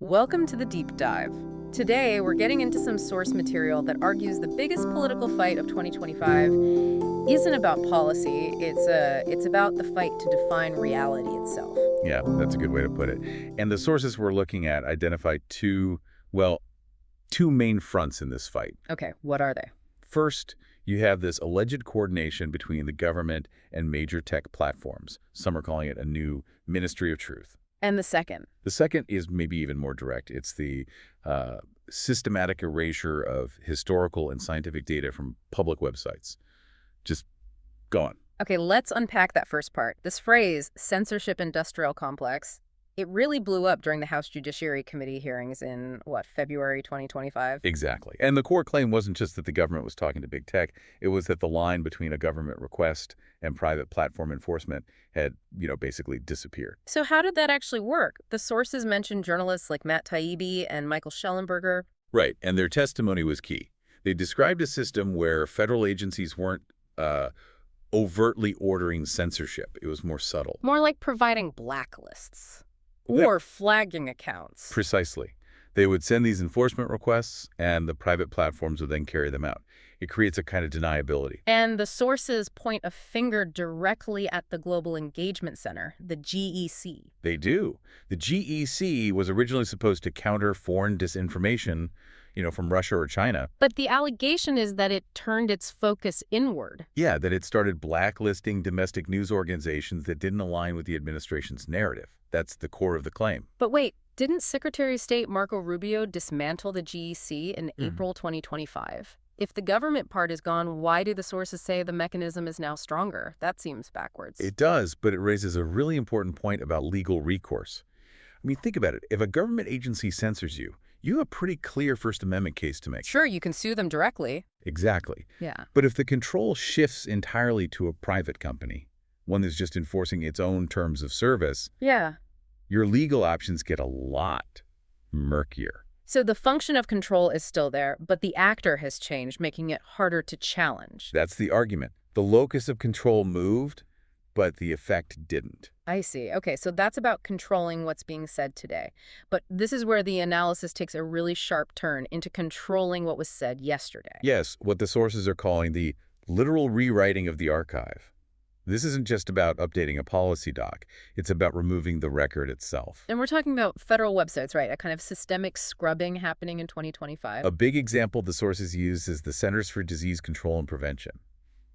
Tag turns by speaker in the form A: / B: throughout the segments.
A: Welcome to the Deep Dive. Today, we're getting into some source material that argues the biggest political fight of 2025 isn't about policy, it's about the fight to define reality itself.
B: Yeah, that's a good way to put it. And the sources we're looking at identify two main fronts in this fight.
A: Okay, what are they?
B: First, you have this alleged coordination between the government and major tech platforms. Some are calling it a new Ministry of Truth.
A: And the second?
B: The second is maybe even more direct. It's the systematic erasure of historical and scientific data from public websites. Just gone.
A: Okay, let's unpack that first part. This phrase, censorship industrial complex, it really blew up during the House Judiciary Committee hearings in, February 2025?
B: Exactly. And the core claim wasn't just that the government was talking to big tech. It was that the line between a government request and private platform enforcement had, basically disappeared.
A: So how did that actually work? The sources mentioned journalists like Matt Taibbi and Michael Schellenberger.
B: Right. And their testimony was key. They described a system where federal agencies weren't overtly ordering censorship. It was more subtle.
A: More like providing blacklists. Or flagging accounts.
B: Precisely. They would send these enforcement requests, and the private platforms would then carry them out. It creates a kind of deniability.
A: And the sources point a finger directly at the Global Engagement Center, the GEC.
B: They do. The GEC was originally supposed to counter foreign disinformation, from Russia or China.
A: But the allegation is that it turned its focus inward.
B: Yeah, that it started blacklisting domestic news organizations that didn't align with the administration's narrative. That's the core of the claim.
A: But wait, didn't Secretary of State Marco Rubio dismantle the GEC in April 2025? If the government part is gone, why do the sources say the mechanism is now stronger? That seems backwards.
B: It does, but it raises a really important point about legal recourse. I mean, think about it. If a government agency censors you, you have a pretty clear First Amendment case to make.
A: Sure, you can sue them directly.
B: Exactly.
A: Yeah.
B: But if the control shifts entirely to a private company, one that's just enforcing its own terms of service,
A: Yeah.
B: your legal options get a lot murkier.
A: So the function of control is still there, but the actor has changed, making it harder to challenge.
B: That's the argument. The locus of control moved, but the effect didn't.
A: I see. Okay, so that's about controlling what's being said today. But this is where the analysis takes a really sharp turn into controlling what was said yesterday.
B: Yes, what the sources are calling the literal rewriting of the archive. This isn't just about updating a policy doc. It's about removing the record itself.
A: And we're talking about federal websites, right? A kind of systemic scrubbing happening in 2025.
B: A big example the sources use is the Centers for Disease Control and Prevention,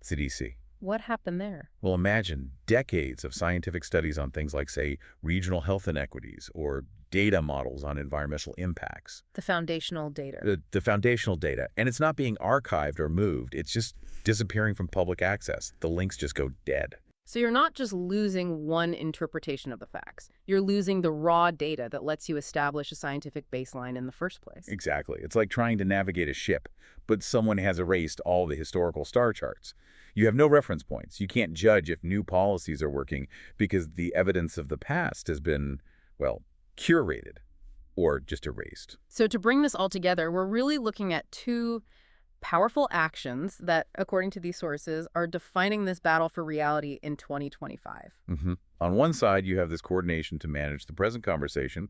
B: CDC.
A: What happened there?
B: Well, imagine decades of scientific studies on things like, say, regional health inequities or data models on environmental impacts.
A: The foundational data.
B: The foundational data. And it's not being archived or moved. It's just disappearing from public access. The links just go dead.
A: So you're not just losing one interpretation of the facts. You're losing the raw data that lets you establish a scientific baseline in the first place.
B: Exactly. It's like trying to navigate a ship, but someone has erased all the historical star charts. You have no reference points. You can't judge if new policies are working because the evidence of the past has been, curated or just erased.
A: So to bring this all together, we're really looking at two powerful actions that, according to these sources, are defining this battle for reality in 2025.
B: On one side, you have this coordination to manage the present conversation,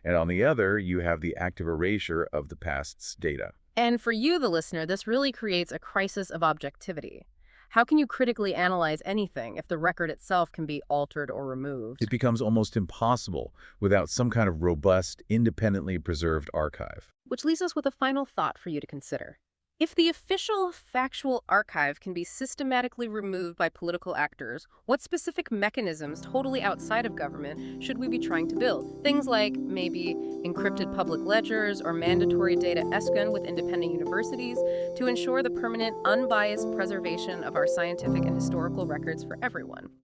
B: and on the other, you have the active erasure of the past's data.
A: And for you, the listener, this really creates a crisis of objectivity. How can you critically analyze anything if the record itself can be altered or removed?
B: It becomes almost impossible without some kind of robust, independently preserved archive.
A: Which leaves us with a final thought for you to consider. If the official factual archive can be systematically removed by political actors, what specific mechanisms totally outside of government should we be trying to build? Things like maybe encrypted public ledgers or mandatory data escrow with independent universities to ensure the permanent, unbiased preservation of our scientific and historical records for everyone.